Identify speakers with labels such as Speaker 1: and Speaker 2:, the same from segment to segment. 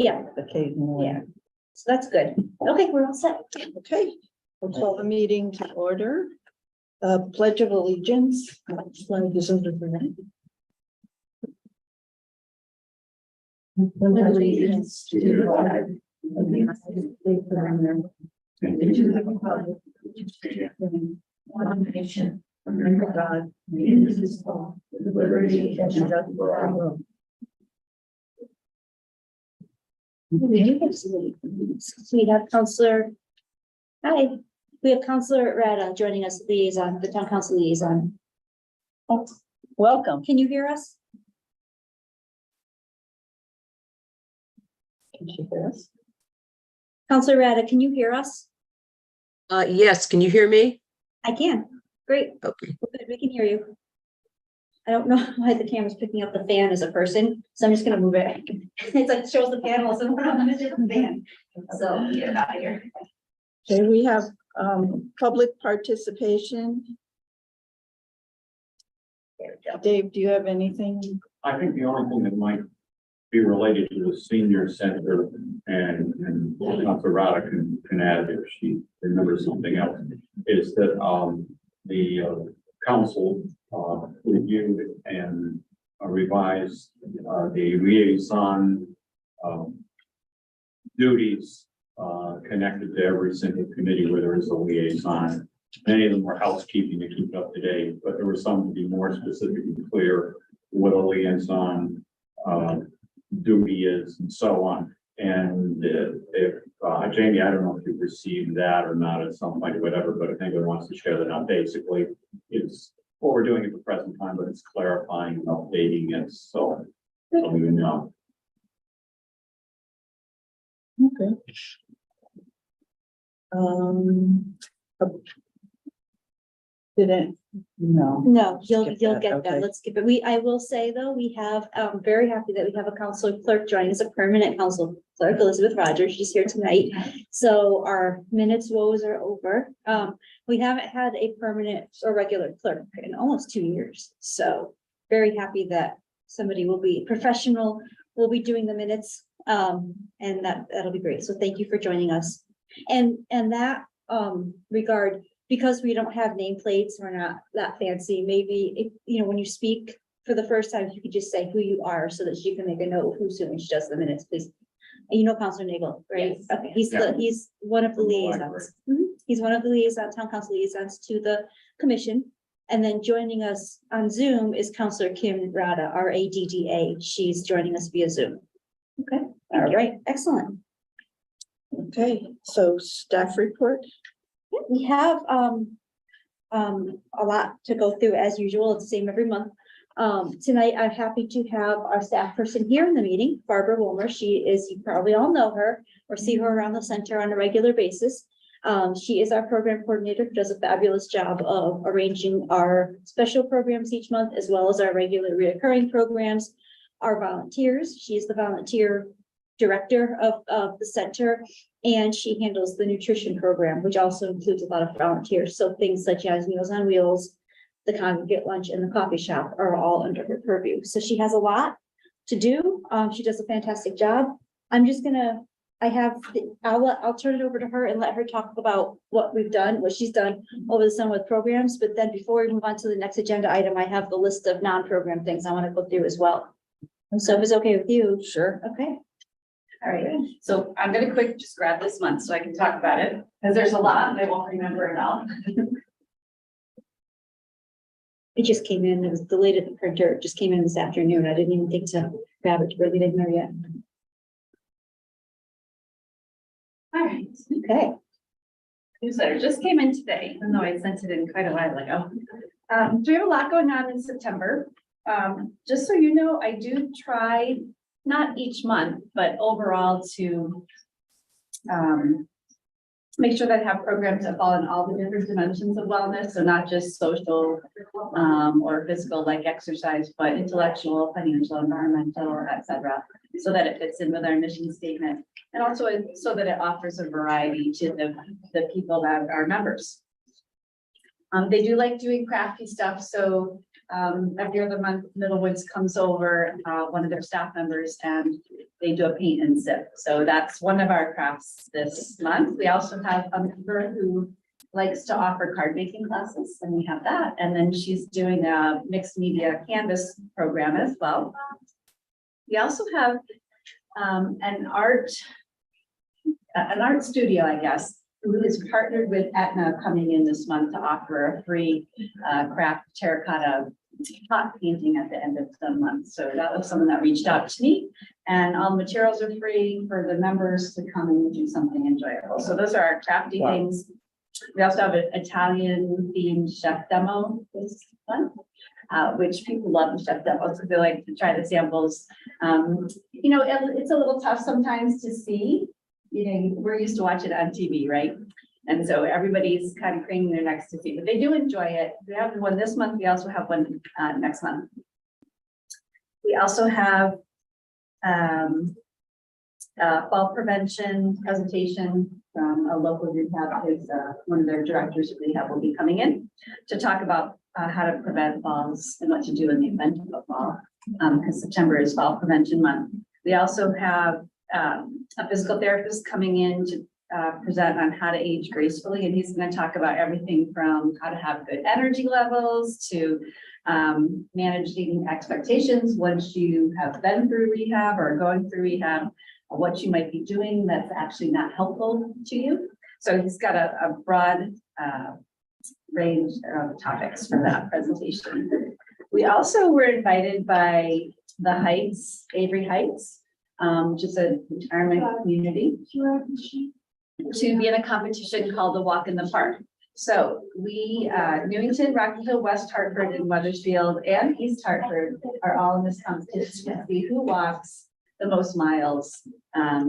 Speaker 1: Yeah,
Speaker 2: occasionally.
Speaker 1: yeah. So that's good. Okay, we're all set.
Speaker 2: Okay, we'll call the meeting to order. Pledge of Allegiance.
Speaker 3: Allegiance to the flag of the United States of America and to the republic which stands one nation under God, indivisible, with liberty and justice for all.
Speaker 1: We have Counselor. Hi, we have Counselor Rada joining us, liaison, the town council liaison.
Speaker 2: Welcome.
Speaker 1: Can you hear us?
Speaker 2: Can you hear us?
Speaker 1: Counselor Rada, can you hear us?
Speaker 4: Yes, can you hear me?
Speaker 1: I can. Great.
Speaker 4: Okay.
Speaker 1: Good, we can hear you. I don't know why the camera's picking up the fan as a person, so I'm just gonna move it. It's like shows the panels and we're on a different fan. So get it out of here.
Speaker 2: Okay, we have public participation.
Speaker 1: There we go.
Speaker 2: Dave, do you have anything?
Speaker 5: I think the only thing that might be related to the senior center and Councilor Rada can add if she remembers something else, is that the council reviewed and revised the liaison duties connected to every single committee where there is a liaison. Many of them were housekeeping to keep it up to date, but there were some to be more specific and clear what a liaison duty is and so on. And if Jamie, I don't know if you've received that or not at some point or whatever, but if anyone wants to share that out, basically it's what we're doing at the present time, but it's clarifying and updating it. So we know.
Speaker 2: Okay. Did it? No.
Speaker 1: No, you'll
Speaker 2: Skip
Speaker 1: get
Speaker 2: that,
Speaker 1: that.
Speaker 2: okay.
Speaker 1: Let's skip it. I will say though, we have, very happy that we have a council clerk joining us, a permanent council clerk, Elizabeth Rogers. She's here tonight. So our minutes woes are over. We haven't had a permanent or regular clerk in almost 2 years. So very happy that somebody will be professional, will be doing the minutes. And that'll be great. So thank you for joining us. And that regard, because we don't have nameplates, we're not that fancy, maybe if, when you speak for the first time, you could just say who you are so that she can make a note of who's doing, she does the minutes, please. And Counselor Nagel, right?
Speaker 3: Yes.
Speaker 1: Okay, he's one of the liaisons. He's one of the liaisons, town council liaisons to the commission. And then joining us on Zoom is Counselor Kim Rada, RADDA. She's joining us via Zoom. Okay, all right, excellent.
Speaker 2: Okay, so staff report.
Speaker 1: We have a lot to go through as usual. It's the same every month. Tonight, I'm happy to have our staff person here in the meeting, Barbara Wilmer. She is, you probably all know her or see her around the center on a regular basis. She is our program coordinator, who does a fabulous job of arranging our special programs each month, as well as our regular reoccurring programs. Our volunteers, she is the volunteer director of the center, and she handles the nutrition program, which also includes a lot of volunteers. So things such as Meals on Wheels, the congregate lunch, and the coffee shop are all under her purview. So she has a lot to do. She does a fantastic job. I'm just gonna, I'll turn it over to her and let her talk about what we've done, what she's done over the summer with programs. But then before we move on to the next agenda item, I have the list of non-program things I want to go through as well. So if it's okay with you.
Speaker 2: Sure.
Speaker 1: Okay.
Speaker 3: All right, so I'm gonna just grab this month so I can talk about it, because there's a lot and I won't remember it all.
Speaker 1: It just came in, it was delayed at the printer, it just came in this afternoon. I didn't even think to grab it, really didn't know yet.
Speaker 3: All right,
Speaker 1: Okay.
Speaker 3: newsletter just came in today, even though I sent it in quite a while ago. So we have a lot going on in September. Just so you know, I do try, not each month, but overall to make sure that I have programs that fall in all the different dimensions of wellness. So not just social or physical like exercise, but intellectual, financial, environmental, etc. So that it fits in with our mission statement. And also so that it offers a variety to the people that are members. They do like doing crafty stuff. So every other month, Middlewoods comes over, one of their staff members, and they do a paint and sip. So that's one of our crafts this month. We also have a member who likes to offer card making classes, and we have that. And then she's doing a mixed media canvas program as well. We also have an art studio, I guess, who is partnered with Etna coming in this month to offer a free craft terracotta pot painting at the end of the month. So that was someone that reached out to me, and all the materials are free for the members to come and do something enjoyable. So those are our crafty things. We also have an Italian themed chef demo this month, which people love the chef demos, so they like to try the samples. You know, it's a little tough sometimes to see. You know, we're used to watch it on TV, right? And so everybody's kind of craning their necks to see, but they do enjoy it. We have one this month. We also have one next month. We also have fall prevention presentation from a local rehab. Is one of their directors of rehab will be coming in to talk about how to prevent falls and what to do in the event of a fall, because September is Fall Prevention Month. We also have a physical therapist coming in to present on how to age gracefully, and he's going to talk about everything from how to have good energy levels to managing expectations once you have been through rehab or going through rehab, what you might be doing that's actually not helpful to you. So he's got a broad range of topics for that presentation. We also were invited by the Heights, Avery Heights, which is a retirement community, to be in a competition called the Walk in the Park. So we, Newington, Rocky Hill, West Hartford, and Weathersfield, and East Hartford are all in this competition to see who walks the most miles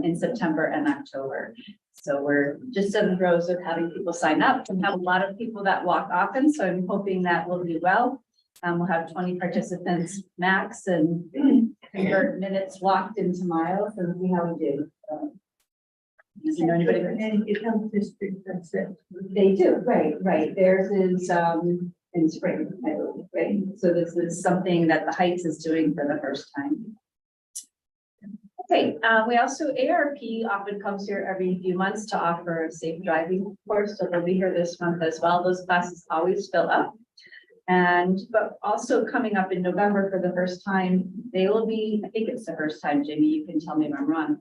Speaker 3: in September and October. So we're just in the throes of having people sign up. We have a lot of people that walk often, so I'm hoping that we'll do well. We'll have 20 participants max and convert minutes walked into miles and see how we do. Does you know anybody? They do, right. Theirs is in spring, I believe, right? So this is something that the Heights is doing for the first time. Okay, we also, ARP often comes here every few months to offer a safe driving course, so they'll be here this month as well. Those classes always fill up. But also coming up in November for the first time, they will be, I think it's the first time, Jamie, you can tell me if I'm wrong.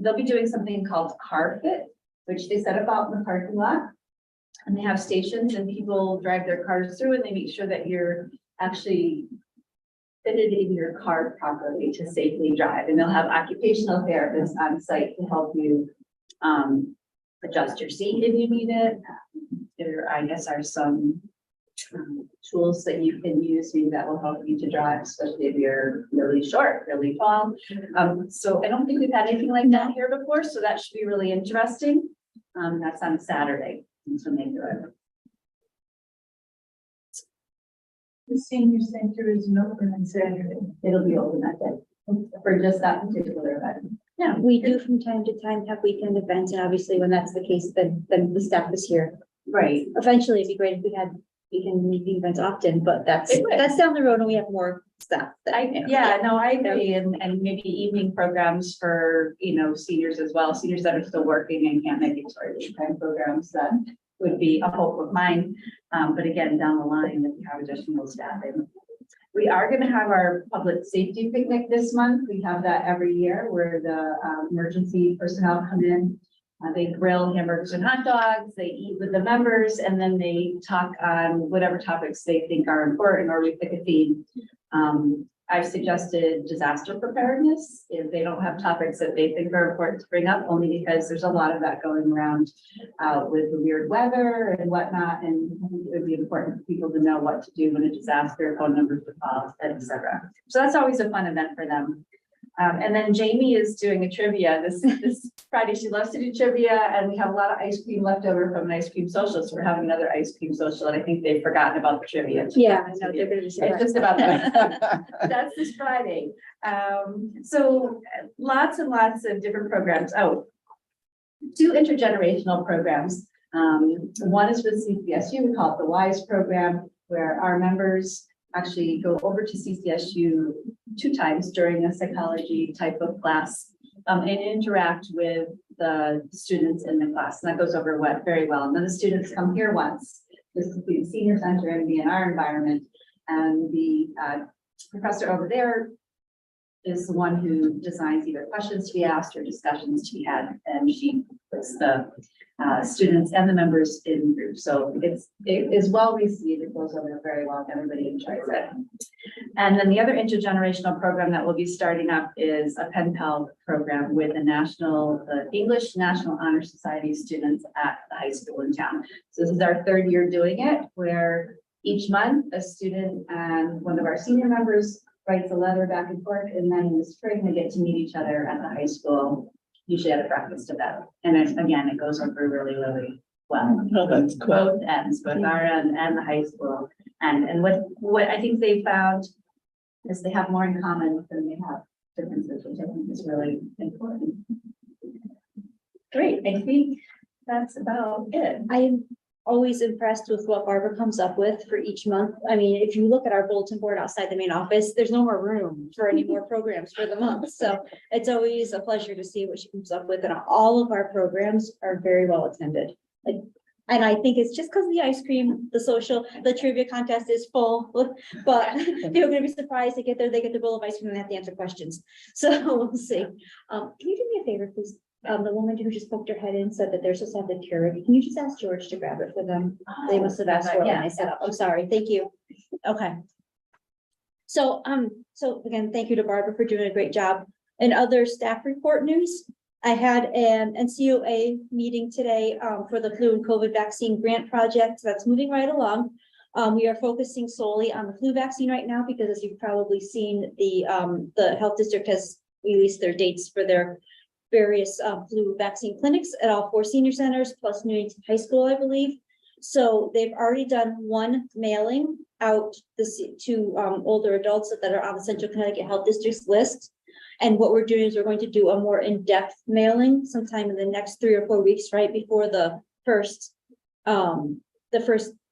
Speaker 3: They'll be doing something called Car Fit, which they set up out in the parking lot. And they have stations and people drive their cars through and they make sure that you're actually fitted in your car properly to safely drive. And they'll have occupational therapists on site to help you adjust your seat if you need it. There, I guess, are some tools that you can use maybe that will help you to drive, especially if you're really short, really tall. So I don't think we've had anything like that here before, so that should be really interesting. That's on Saturday, so maybe do it.
Speaker 6: The senior center isn't open on Saturday.
Speaker 3: It'll be open that day for just that particular event.
Speaker 1: Yeah, we do from time to time have weekend events, and obviously when that's the case, then the staff is here.
Speaker 3: Right.
Speaker 1: Eventually, it'd be great if we had weekend meeting events often, but that's down the road and we have more staff.
Speaker 3: I agree, and maybe evening programs for, you know, seniors as well, seniors that are still working and can't make it to our daytime programs. That would be a hope of mine. But again, down the line, if you have additional staffing. We are going to have our public safety picnic this month. We have that every year where the emergency personnel come in. They grill hamburgers and hot dogs, they eat with the members, and then they talk on whatever topics they think are important, or we pick a theme. I've suggested disaster preparedness if they don't have topics that they think are important to bring up, only because there's a lot of that going around with the weird weather and whatnot, and I think it would be important for people to know what to do when a disaster, phone numbers to call, etc. So that's always a fun event for them. And then Jamie is doing a trivia this Friday. She loves to do trivia, and we have a lot of ice cream left over from an ice cream social. So we're having another ice cream social, and I think they've forgotten about the trivia.
Speaker 1: Yeah, I know they're gonna be
Speaker 3: It's just about that. That's this Friday. So lots and lots of different programs. Oh, 2 intergenerational programs. One is with CPSU. We call it the WISE program, where our members actually go over to CCSU 2 times during a psychology type of class and interact with the students in the class. And that goes over very well. And then the students come here once. This is the senior center and be in our environment. And the professor over there is the one who designs either questions to be asked or discussions to be had. And she puts the students and the members in groups. So it is well received. It goes over very well. Everybody enjoys it. And then the other intergenerational program that will be starting up is a pen pal program with the English National Honor Society students at the high school in town. So this is our 3rd year doing it, where each month a student and one of our senior members writes a letter back and forth, and then in the spring they get to meet each other at the high school, usually at a breakfast event. And it goes over really, really well.
Speaker 2: Oh, that's cool.
Speaker 3: Both ends, both our end and the high school. And what I think they found is they have more in common than they have differences, which I think is really important. Great, I think that's about it.
Speaker 1: I am always impressed with what Barbara comes up with for each month. I mean, if you look at our bulletin board outside the main office, there's no more room for any more programs for the month. So it's always a pleasure to see what she comes up with. And all of our programs are very well attended. And I think it's just because the ice cream, the trivia contest is full, but they're gonna be surprised they get their bowl of ice cream and they have to answer questions. So we'll see. Can you do me a favor, please? The woman who just poked her head in said that they're supposed to have the Keurig. Can you just ask George to grab it for them? They must have asked for it when I set up. I'm sorry. Thank you. Okay. So again, thank you to Barbara for doing a great job. And other staff report news. I had an NCOA meeting today for the flu and COVID vaccine grant project that's moving right along. We are focusing solely on the flu vaccine right now because, as you've probably seen, the health district has released their dates for their various flu vaccine clinics at all 4 senior centers plus Newington High School, I believe. So they've already done one mailing out to older adults that are on the Central Connecticut Health District's list. And what we're doing is we're going to do a more in-depth mailing sometime in the next 3 or 4 weeks, right before the first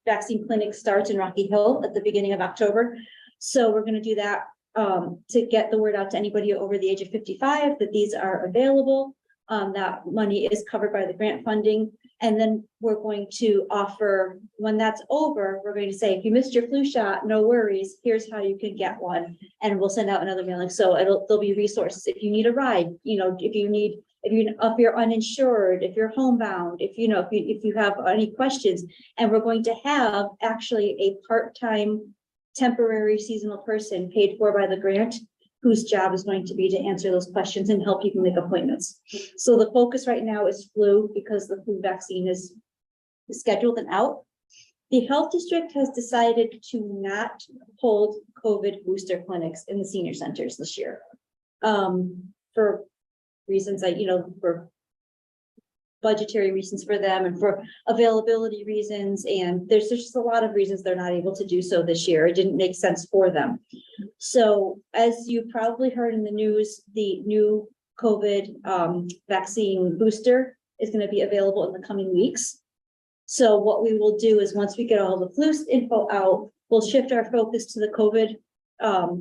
Speaker 1: vaccine clinic starts in Rocky Hill at the beginning of October. So we're going to do that to get the word out to anybody over the age of 55 that these are available. That money is covered by the grant funding. And then we're going to offer, when that's over, we're going to say, if you missed your flu shot, no worries, here's how you can get one. And we'll send out another mailing. So there'll be resources. If you need a ride, if you're uninsured, if you're homebound, if you have any questions, and we're going to have actually a part-time temporary seasonal person paid for by the grant, whose job is going to be to answer those questions and help people make appointments. So the focus right now is flu because the flu vaccine is scheduled and out. The health district has decided to not hold COVID booster clinics in the senior centers this year. For reasons for budgetary reasons for them and for availability reasons. And there's just a lot of reasons they're not able to do so this year. It didn't make sense for them. So as you probably heard in the news, the new COVID vaccine booster is going to be available in the coming weeks. So what we will do is once we get all the flu info out, we'll shift our focus to the COVID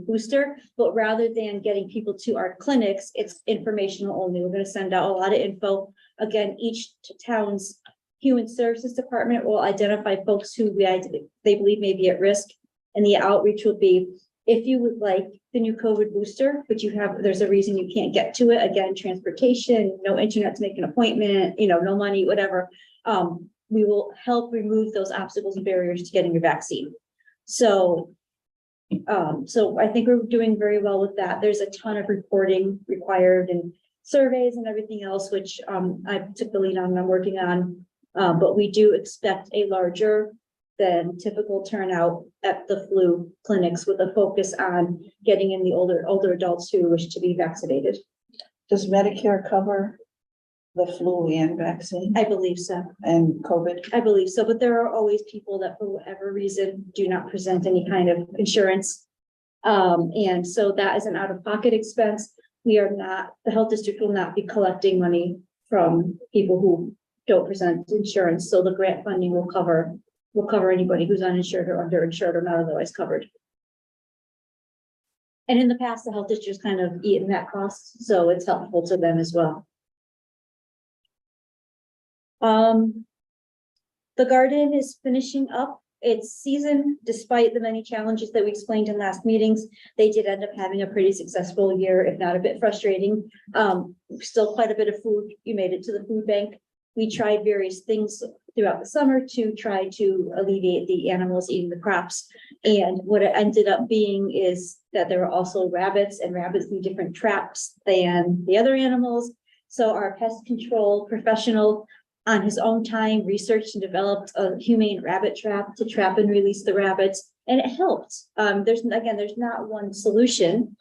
Speaker 1: booster, but rather than getting people to our clinics, it's informational only. We're going to send out a lot of info. Again, each town's human services department will identify folks who they believe may be at risk. And the outreach will be, if you would like the new COVID booster, but there's a reason you can't get to it. Again, transportation, no internet to make an appointment, no money, whatever. We will help remove those obstacles and barriers to getting your vaccine. So I think we're doing very well with that. There's a ton of reporting required and surveys and everything else, which I took the lead on and I'm working on. But we do expect a larger than typical turnout at the flu clinics with a focus on getting in the older adults who wish to be vaccinated.
Speaker 2: Does Medicare cover the flu and vaccine
Speaker 1: I believe so.
Speaker 2: and COVID?
Speaker 1: I believe so, but there are always people that for whatever reason do not present any kind of insurance. And so that is an out-of-pocket expense. The health district will not be collecting money from people who don't present insurance. So the grant funding will cover anybody who's uninsured or underinsured or not otherwise covered. And in the past, the health district's kind of eaten that cost, so it's helpful to them as well. The garden is finishing up its season, despite the many challenges that we explained in last meetings. They did end up having a pretty successful year, if not a bit frustrating. Still quite a bit of food. You made it to the food bank. We tried various things throughout the summer to try to alleviate the animals eating the crops. And what it ended up being is that there were also rabbits, and rabbits need different traps than the other animals. So our pest control professional, on his own time, researched and developed a humane rabbit trap to trap and release the rabbits, and it helped. There's not one solution.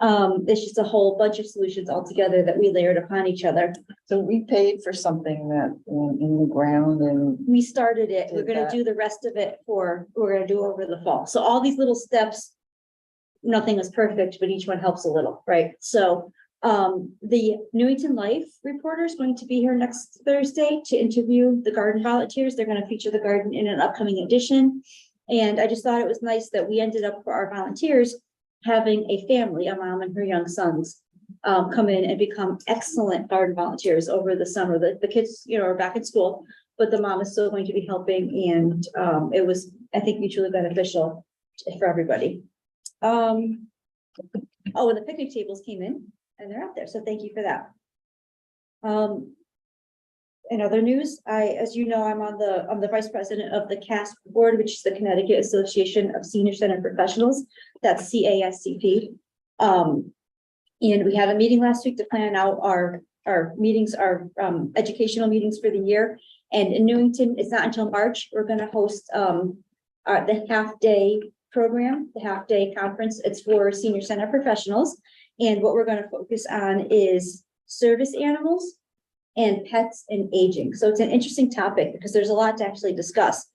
Speaker 1: It's just a whole bunch of solutions altogether that we layered upon each other.
Speaker 2: So we paid for something that went in the ground and
Speaker 1: We started it. We're
Speaker 2: Did
Speaker 1: gonna
Speaker 2: that.
Speaker 1: do the rest of it we're gonna do over the fall. So all these little steps, nothing is perfect, but each one helps a little, right? So the Newington Life reporter is going to be here next Thursday to interview the garden volunteers. They're going to feature the garden in an upcoming edition. And I just thought it was nice that we ended up for our volunteers having a family, a mom and her young sons, come in and become excellent garden volunteers over the summer. The kids, are back in school, but the mom is still going to be helping, and it was, I think, mutually beneficial for everybody. Oh, and the picnic tables came in and they're out there, so thank you for that. In other news, as you know, I'm the vice president of the CASP board, which is the Connecticut Association of Senior Center Professionals. That's CASCP. And we had a meeting last week to plan out our meetings, our educational meetings for the year. And in Newington, it's not until March, we're going to host the half-day program, the half-day conference. It's for senior center professionals. And what we're going to focus on is service animals and pets and aging. So it's an interesting topic because there's a lot to actually discuss.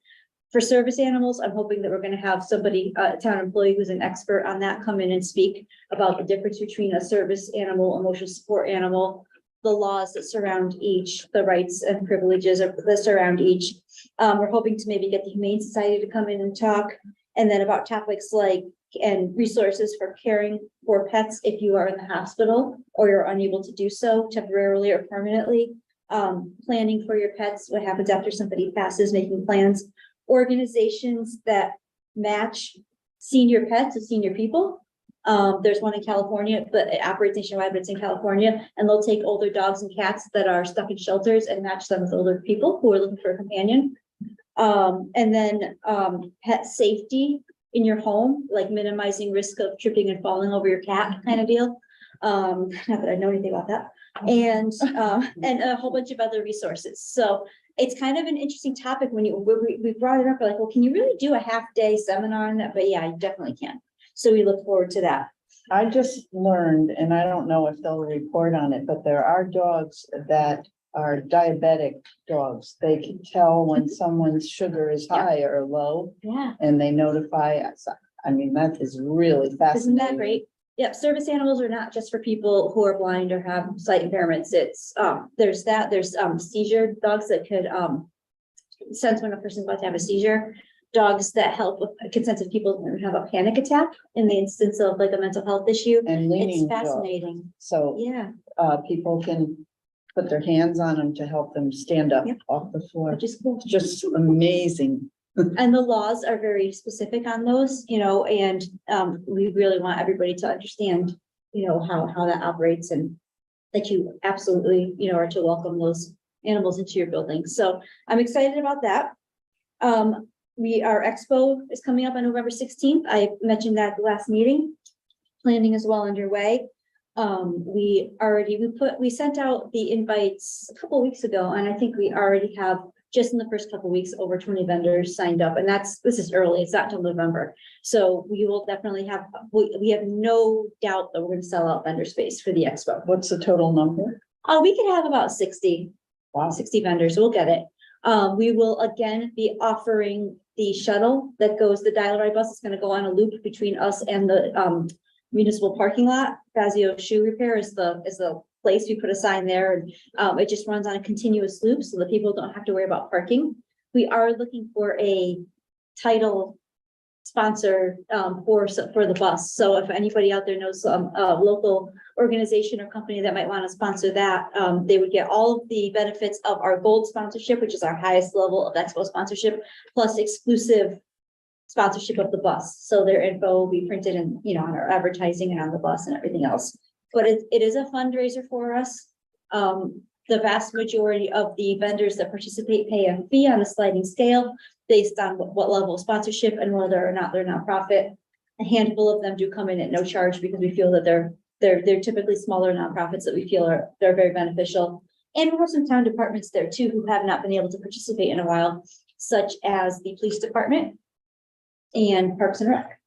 Speaker 1: For service animals, I'm hoping that we're going to have somebody, a town employee who's an expert on that, come in and speak about the difference between a service animal, emotional support animal, the laws that surround each, the rights and privileges that surround each. We're hoping to maybe get the Humane Society to come in and talk, and then about topics like and resources for caring for pets if you are in the hospital or you're unable to do so temporarily or permanently. Planning for your pets, what happens after somebody passes, making plans. Organizations that match senior pets with senior people. There's one in California, but it operates nationwide, but it's in California, and they'll take older dogs and cats that are stuck in shelters and match them with older people who are looking for a companion. And then pet safety in your home, like minimizing risk of tripping and falling over your cat kind of deal. Not that I know anything about that. And a whole bunch of other resources. So it's kind of an interesting topic when we brought it up, we're like, well, can you really do a half-day seminar on that? But yeah, you definitely can. So we look forward to that.
Speaker 2: I just learned, and I don't know if they'll report on it, but there are dogs that are diabetic dogs. They can tell when someone's sugar is high or low,
Speaker 1: Yeah.
Speaker 2: and they notify us. I mean, that is really fascinating.
Speaker 1: Isn't that great? Yep, service animals are not just for people who are blind or have sight impairments. It's there's seizure dogs that could sense when a person's about to have a seizure. Dogs that help with consensus people who have a panic attack in the instance of like a mental health issue.
Speaker 2: And leaning
Speaker 1: It's
Speaker 2: dogs.
Speaker 1: fascinating.
Speaker 2: So
Speaker 1: Yeah,
Speaker 2: people can put their hands on them to help them stand up
Speaker 1: Yep.
Speaker 2: off the floor.
Speaker 1: which is cool.
Speaker 2: It's just amazing.
Speaker 1: And the laws are very specific on those, and we really want everybody to understand, how that operates, and that you absolutely, are to welcome those animals into your building. So I'm excited about that. Our expo is coming up on November 16th. I mentioned that at the last meeting. Planning is well underway. We sent out the invites a couple weeks ago, and I think we already have, just in the first couple of weeks, over 20 vendors signed up, and this is early. It's not till November. So we will definitely have, we have no doubt that we're going to sell out vendor space for the expo.
Speaker 2: What's the total number?
Speaker 1: We could have about 60
Speaker 2: Wow.
Speaker 1: vendors. We'll get it. We will again be offering the shuttle that goes, the dial-a-ride bus is going to go on a loop between us and the municipal parking lot. Fazio Shoe Repair is the place. We put a sign there, and it just runs on a continuous loop so that people don't have to worry about parking. We are looking for a title sponsor, for the bus. So if anybody out there knows a local organization or company that might want to sponsor that, they would get all of the benefits of our gold sponsorship, which is our highest level of expo sponsorship, plus exclusive sponsorship of the bus. So their info will be printed in, on our advertising and on the bus and everything else. But it is a fundraiser for us. The vast majority of the vendors that participate pay a fee on a sliding scale based on what level of sponsorship and whether or not they're nonprofit. A handful of them do come in at no charge because we feel that they're typically smaller nonprofits that we feel they're very beneficial. And we have some town departments there too who have not been able to participate in a while, such as the police department and Parks and Rec.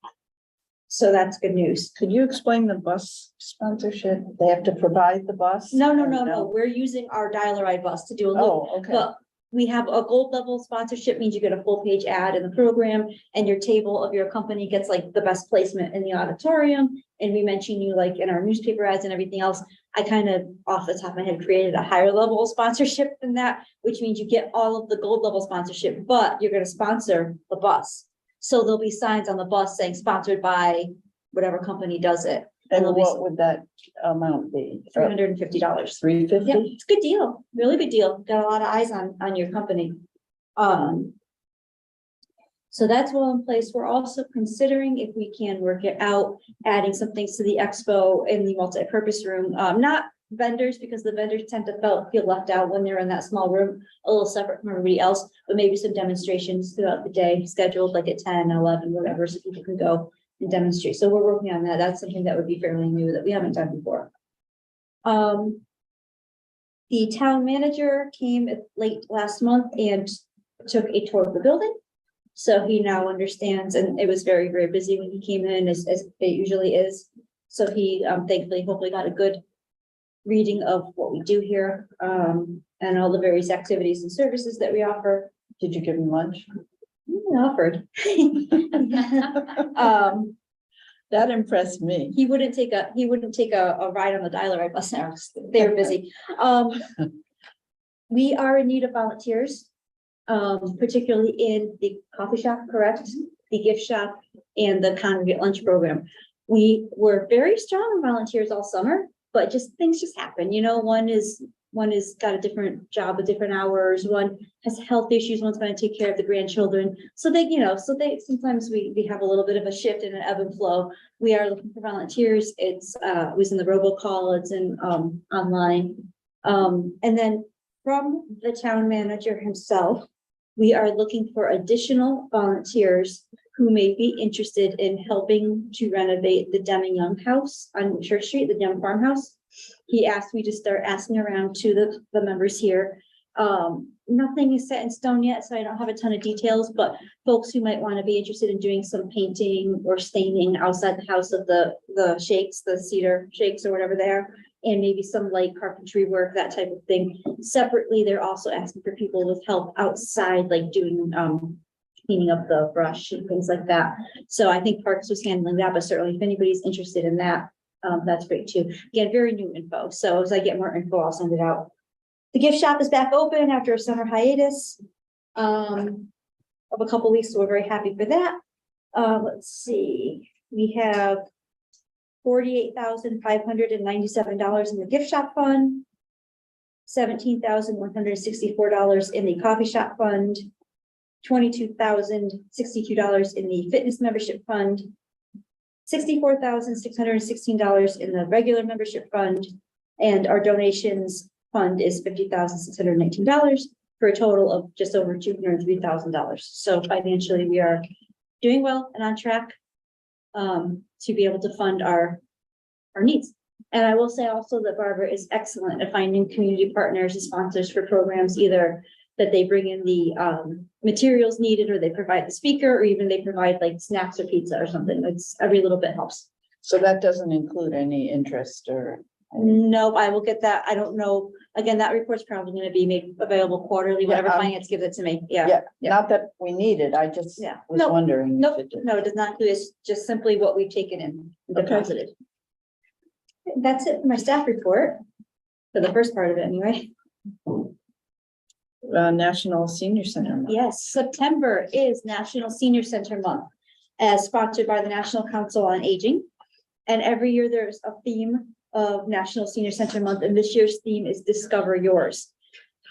Speaker 1: So that's good news.
Speaker 2: Could you explain the bus sponsorship? They have to provide the bus?
Speaker 1: No.
Speaker 2: Or
Speaker 1: We're using our dial-a-ride bus to do a loop.
Speaker 2: Oh, okay.
Speaker 1: But we have a gold level sponsorship, means you get a full page ad in the program and your table of your company gets like the best placement in the auditorium. And we mention you like in our newspaper ads and everything else. I kind of off the top of my head created a higher level of sponsorship than that, which means you get all of the gold level sponsorship, but you're going to sponsor the bus. So there'll be signs on the bus saying sponsored by whatever company does it.
Speaker 2: And
Speaker 1: it'll be
Speaker 2: what would that amount be?
Speaker 1: $350.
Speaker 2: $350?
Speaker 1: Yeah, it's a good deal, really good deal. Got a lot of eyes on your company. So that's well in place. We're also considering if we can work it out, adding some things to the expo in the multi-purpose room. Not vendors, because the vendors tend to feel left out when they're in that small room, a little separate from everybody else, but maybe some demonstrations throughout the day, scheduled like at 10, 11, whatever, so people can go and demonstrate. So we're working on that. That's something that would be fairly new that we haven't done before. The town manager came late last month and took a tour of the building. So he now understands, and it was very, very busy when he came in, as it usually is. So he thankfully, hopefully got a good reading of what we do here, and all the various activities and services that we offer.
Speaker 2: Did you give him lunch?
Speaker 1: I offered.
Speaker 2: That impressed me.
Speaker 1: He wouldn't take a ride on the dial-a-ride bus. They were busy. We are in need of volunteers, particularly in the coffee shop, correct? The gift shop and the congregate lunch program. We were very strong in volunteers all summer, but things just happen. One is got a different job with different hours. One has health issues. One's going to take care of the grandchildren. So sometimes we have a little bit of a shift in an ebb and flow. We are looking for volunteers. It was in the robocall. It's in online. And then from the town manager himself, we are looking for additional volunteers who may be interested in helping to renovate the Deming Young house on Church Street, the Young farmhouse. He asked me to start asking around to the members here. Nothing is set in stone yet, so I don't have a ton of details, but folks who might want to be interested in doing some painting or staining outside the house of the shakes, the cedar shakes or whatever they are, and maybe some light carpentry work, that type of thing. Separately, they're also asking for people with help outside, like doing cleaning up the brush and things like that. So I think Parks was handling that, but certainly if anybody's interested in that, that's great too. Again, very new info. So as I get more info, I'll send it out. The gift shop is back open after a summer hiatus of a couple weeks, so we're very happy for that. Let's see, we have $48,597 in the gift shop fund, $17,164 in the coffee shop fund, $22,062 in the fitness membership fund, $64,616 in the regular membership fund, and our donations fund is $50,619 for a total of just over $203,000. So financially, we are doing well and on track to be able to fund our needs. And I will say also that Barbara is excellent at finding community partners and sponsors for programs, either that they bring in the materials needed, or they provide the speaker, or even they provide like snacks or pizza or something. It's every little bit helps.
Speaker 2: So that doesn't include any interest or?
Speaker 1: No, I will get that. I don't know. Again, that report's probably going to be made available quarterly, whenever finance gives it to me. Yeah.
Speaker 2: Not that we need it. I just was wondering.
Speaker 1: Nope, no, it does not include. It's just simply what we've taken in and deposited. That's it for my staff report, for the first part of it anyway.
Speaker 2: National Senior Center Month.
Speaker 1: Yes, September is National Senior Center Month. as sponsored by the National Council on Aging. And every year there's a theme of National Senior Center Month, and this year's theme is Discover Yours.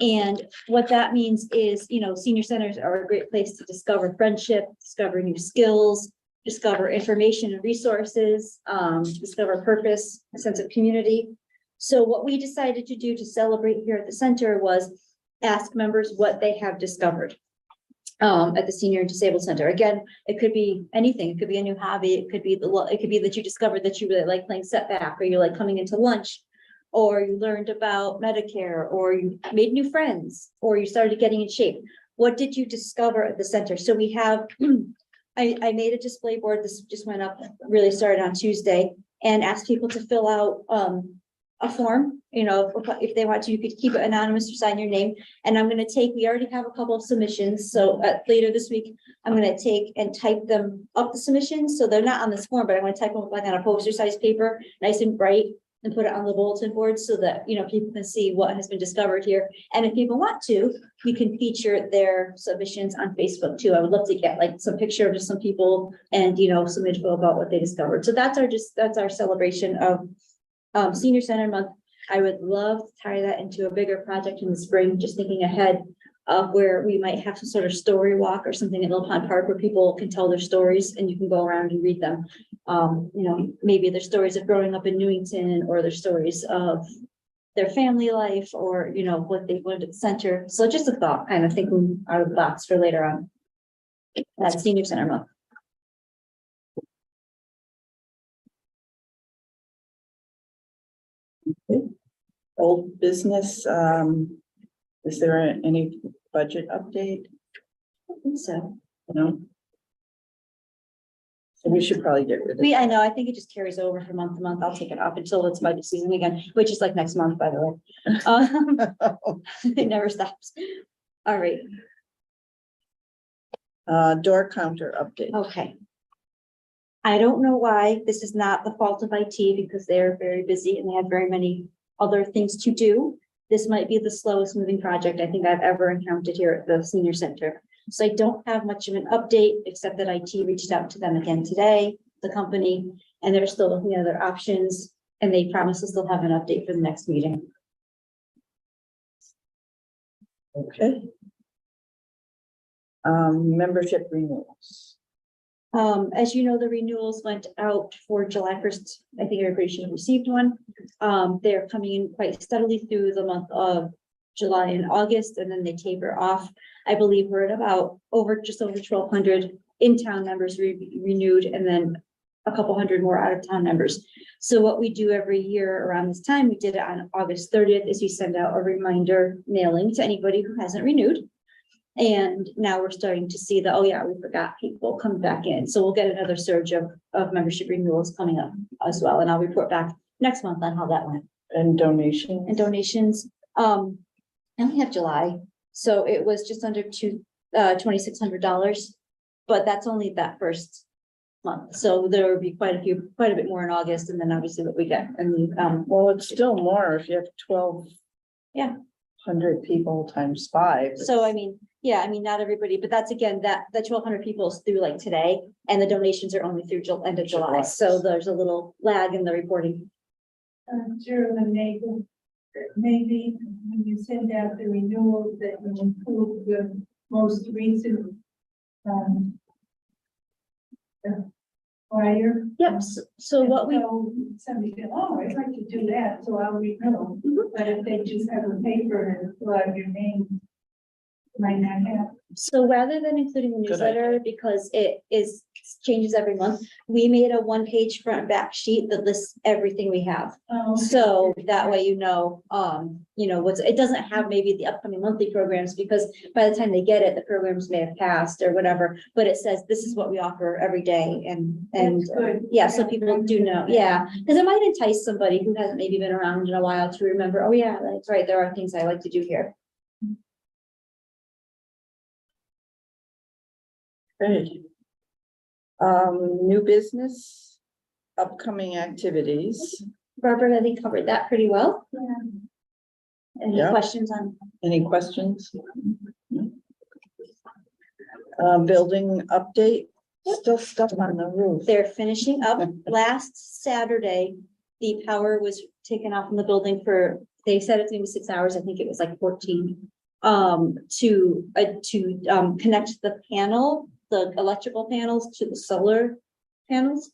Speaker 1: And what that means is, you know, senior centers are a great place to discover friendship, discover new skills, discover information and resources, discover purpose, a sense of community. So what we decided to do to celebrate here at the center was ask members what they have discovered at the Senior and Disabled Center. Again, it could be anything. It could be a new hobby. It could be that you discovered that you really like playing setback, or you like coming into lunch, or you learned about Medicare, or you made new friends, or you started getting in shape. What did you discover at the center? So we have, I made a display board. This just went up, really started on Tuesday, and asked people to fill out a form. You know, if they want to, you could keep it anonymous or sign your name. And I'm going to take, we already have a couple of submissions. So later this week, I'm going to take and type them up, the submissions. So they're not on this form, but I'm going to type them up like on a poster size paper, nice and bright, and put it on the bulletin board so that, you know, people can see what has been discovered here. And if people want to, you can feature their submissions on Facebook too. I would love to get like some picture of just some people and, you know, some info about what they discovered. So that's our celebration of Senior Center Month. I would love to tie that into a bigger project in the spring, just thinking ahead of where we might have some sort of story walk or something at Mill Pond Park where people can tell their stories and you can go around and read them. You know, maybe their stories of growing up in Newington, or their stories of their family life, or, you know, what they learned at the center. So just a thought, kind of thinking out of the box for later on. That's Senior Center Month.
Speaker 2: Old business, is there any budget update?
Speaker 1: I think so.
Speaker 2: No? So we should probably get rid of.
Speaker 1: I know, I think it just carries over from month to month. I'll take it up until it's budget season again, which is like next month, by the way. It never stops. All right,
Speaker 2: Door counter update.
Speaker 1: okay. I don't know why this is not the fault of IT, because they're very busy and they have very many other things to do. This might be the slowest moving project I think I've ever encountered here at the senior center. So I don't have much of an update, except that IT reached out to them again today, the company, and they're still looking at other options, and they promise us they'll have an update for the next meeting.
Speaker 2: Okay. Membership renewals.
Speaker 1: As you know, the renewals went out for July 1st. I think everybody should have received one. They're coming in quite steadily through the month of July and August, and then they taper off. I believe we're at about just over 1,200 in-town members renewed, and then a couple hundred more out-of-town members. So what we do every year around this time, we did it on August 30th, is we send out a reminder mailing to anybody who hasn't renewed. And now we're starting to see that, oh yeah, we forgot people coming back in. So we'll get another surge of membership renewals coming up as well. And I'll report back next month on how that went.
Speaker 2: And donations.
Speaker 1: And donations, I only have July. So it was just under $2,600, but that's only that first month. So there will be quite a bit more in August, and then obviously what we get. And
Speaker 2: Well, it's still more if you have 12.
Speaker 1: Yeah.
Speaker 2: 100 people times 5.
Speaker 1: So, I mean, yeah, I mean, not everybody, but that's again, that 1,200 people is through like today, and the donations are only through end of July. So there's a little lag in the reporting.
Speaker 6: Chairman, maybe when you send out the renewals, that will include the most recent prior.
Speaker 1: Yep. So what we,
Speaker 6: So somebody said, oh, I'd like to do that, so I'll renew. But if they just have a paper and fill out your name, might not happen.
Speaker 1: so rather than including the
Speaker 2: Good
Speaker 1: newsletter, because it changes every month, we made a 1-page front and back sheet that lists everything we have. So that way, you know it doesn't have maybe the upcoming monthly programs, because by the time they get it, the programs may have passed or whatever, but it says this is what we offer every day, and
Speaker 6: That's good.
Speaker 1: yeah, so people do know, yeah, because it might entice somebody who hasn't maybe been around in a while to remember, oh yeah, that's right, there are things I like to do here.
Speaker 2: Great. New business, upcoming activities.
Speaker 1: Barbara, I think covered that pretty well. Any
Speaker 2: Yeah.
Speaker 1: questions on?
Speaker 2: Any questions? Building update. Still stuff on the roof.
Speaker 1: They're finishing up. Last Saturday, the power was taken off in the building for, they said it's gonna be 6 hours. I think it was like 14. To connect the panel, the electrical panels to the solar panels.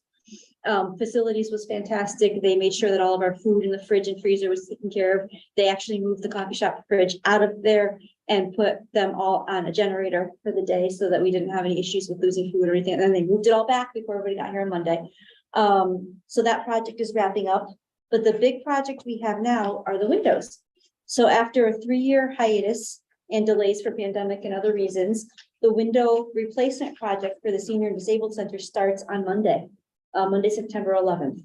Speaker 1: Facilities was fantastic. They made sure that all of our food in the fridge and freezer was taken care of. They actually moved the coffee shop fridge out of there and put them all on a generator for the day so that we didn't have any issues with losing food or anything. And then they moved it all back before everybody got here on Monday. So that project is wrapping up, but the big project we have now are the windows. So after a 3-year hiatus and delays for pandemic and other reasons, the window replacement project for the Senior and Disabled Center starts on Monday, September 11th.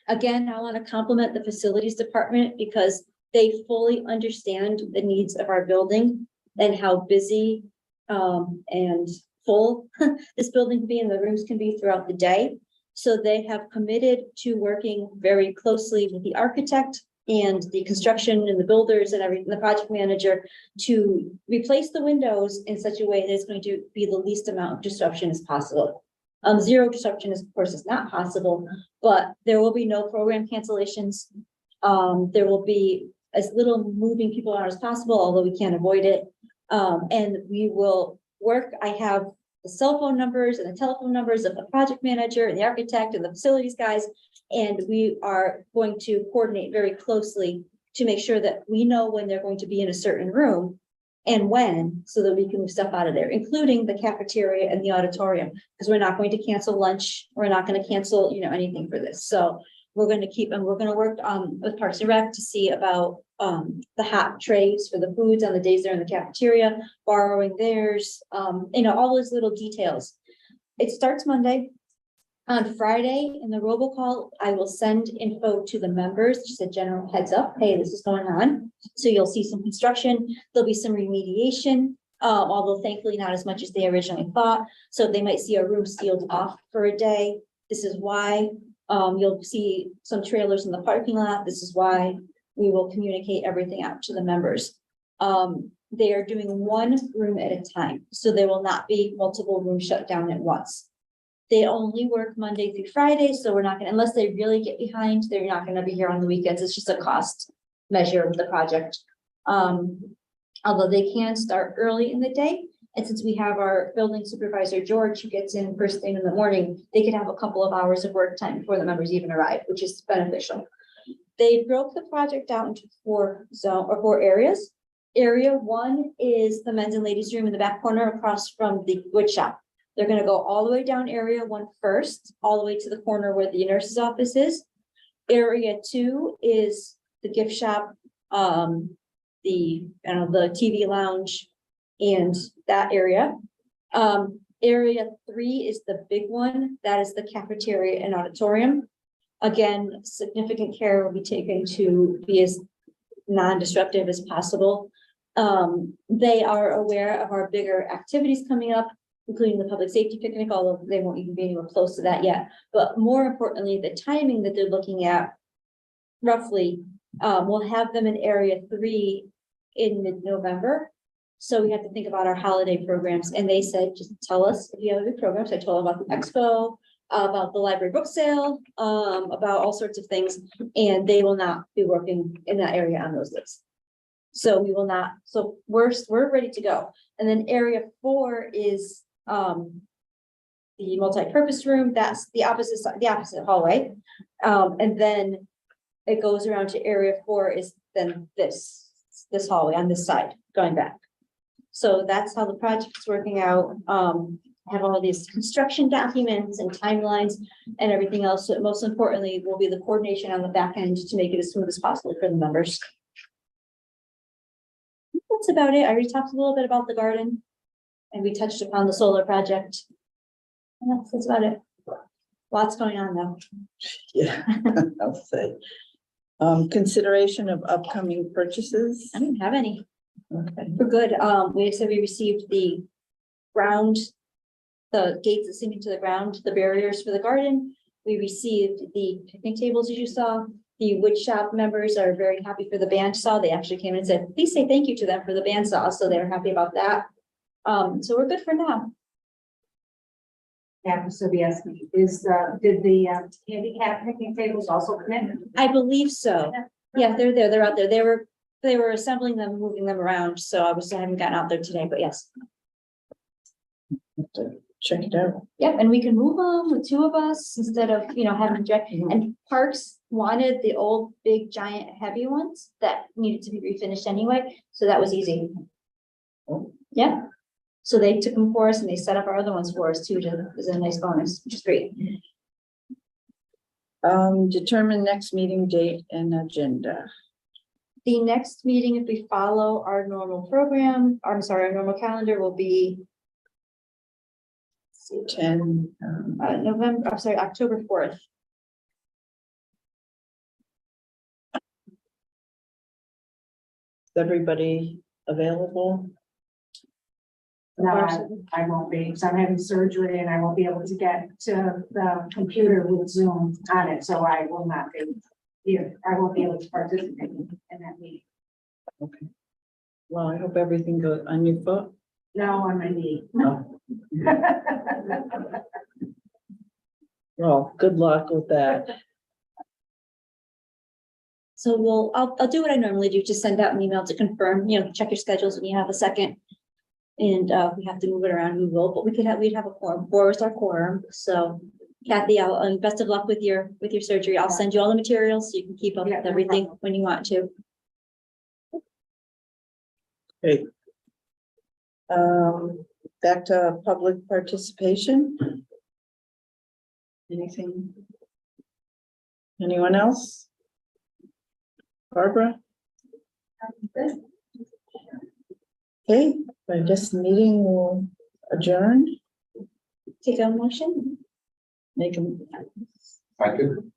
Speaker 1: Again, I want to compliment the facilities department because they fully understand the needs of our building and how busy and full this building can be and the rooms can be throughout the day. So they have committed to working very closely with the architect and the construction and the builders and everything, the project manager, to replace the windows in such a way that it's going to be the least amount of disruption as possible. Zero disruption is, of course, is not possible, but there will be no program cancellations. There will be as little moving people around as possible, although we can't avoid it. And we will work. I have the cell phone numbers and the telephone numbers of the project manager and the architect and the facilities guys. And we are going to coordinate very closely to make sure that we know when they're going to be in a certain room and when, so that we can move stuff out of there, including the cafeteria and the auditorium, because we're not going to cancel lunch. We're not going to cancel, anything for this. So we're going to keep, and we're going to work with Parks and Rec to see about the hot trays for the foods on the days they're in the cafeteria, borrowing theirs, all those little details. It starts Monday. On Friday in the robocall, I will send info to the members, just a general heads up. Hey, this is going on. So you'll see some construction. There'll be some remediation, although thankfully not as much as they originally thought. So they might see a room sealed off for a day. This is why. You'll see some trailers in the parking lot. This is why. We will communicate everything out to the members. They are doing one room at a time. So there will not be multiple rooms shut down at once. They only work Monday through Friday, so we're not gonna, unless they really get behind, they're not gonna be here on the weekends. It's just a cost measure of the project. Although they can start early in the day. And since we have our building supervisor, George, who gets in first thing in the morning, they can have a couple of hours of work time before the members even arrive, which is beneficial. They broke the project down into 4 areas. Area 1 is the men's and ladies room in the back corner across from the wood shop. They're going to go all the way down area 1 first, all the way to the corner where the nurse's office is. Area 2 is the gift shop, the TV lounge, and that area. Area 3 is the big one. That is the cafeteria and auditorium. Again, significant care will be taken to be as non-disruptive as possible. They are aware of our bigger activities coming up, including the public safety picnic, although they won't even be anywhere close to that yet. But more importantly, the timing that they're looking at, roughly, we'll have them in area 3 in mid-November. So we have to think about our holiday programs. And they said, just tell us if you have any programs. I told them about the expo, about the library book sale, about all sorts of things. And they will not be working in that area on those days. So we will not, so we're ready to go. And then area 4 is the multi-purpose room. That's the opposite side, the opposite hallway. And then it goes around to area 4 is then this hallway on this side going back. So that's how the project is working out. I have all of these construction documents and timelines and everything else. So most importantly will be the coordination on the back end to make it as smooth as possible for the members. That's about it. I already talked a little bit about the garden and we touched upon the solar project. And that's about it. Lots going on though.
Speaker 2: Yeah, I'll say. Consideration of upcoming purchases.
Speaker 1: I don't have any.
Speaker 2: Okay.
Speaker 1: We're good. We said we received the ground, the gates that sink into the ground, the barriers for the garden. We received the picnic tables, as you saw. The wood shop members are very happy for the bandsaw. They actually came in and said, please say thank you to them for the bandsaw. So they're happy about that. So we're good for now.
Speaker 6: Yeah, so yes, did the handicap picnic tables also come in?
Speaker 1: I believe so. Yeah, they're there, they're out there. They were assembling them, moving them around, so I haven't gotten out there today, but yes.
Speaker 2: Have to check it out.
Speaker 1: Yep, and we can move them with two of us instead of, having to drag. And Parks wanted the old, big, giant, heavy ones that needed to be refinished anyway, so that was easy.
Speaker 2: Oh.
Speaker 1: Yeah, so they took them for us and they set up our other ones for us too, as a nice bonus, which is great.
Speaker 2: Determine next meeting date and agenda.
Speaker 1: The next meeting, if we follow our normal program, our normal calendar will be
Speaker 2: 10,
Speaker 1: October 4th.
Speaker 2: is everybody available?
Speaker 6: No, I won't be, because I'm having surgery and I won't be able to get to the computer with Zoom on it, so I will not be here. I won't be able to participate in that meeting.
Speaker 2: Okay. Well, I hope everything goes on your foot.
Speaker 6: No, on my knee.
Speaker 2: Oh. Well, good luck with that.
Speaker 1: So I'll do what I normally do, just send out an email to confirm, check your schedules when you have a second. And we have to move it around, we will, but we'd have a quorum. 4 is our quorum. So Kathy, best of luck with your surgery. I'll send you all the materials so you can keep up
Speaker 6: Yeah,
Speaker 1: with
Speaker 6: no
Speaker 1: everything
Speaker 6: problem.
Speaker 1: when you want to.
Speaker 2: Okay. Back to public participation. Anything? Anyone else? Barbara? Okay, I guess the meeting will adjourn.
Speaker 1: Take a motion,
Speaker 2: Make them,
Speaker 7: I could,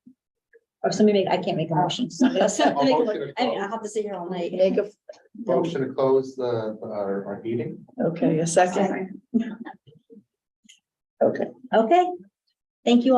Speaker 1: or somebody I can't make a motion. Somebody else have to make a
Speaker 7: motion
Speaker 1: motion.
Speaker 7: to
Speaker 1: I mean,
Speaker 7: close.
Speaker 1: I'll have to sit here all night.
Speaker 2: make a,
Speaker 7: motion to close our meeting.
Speaker 2: okay, a second. Okay.
Speaker 1: Okay, thank you all.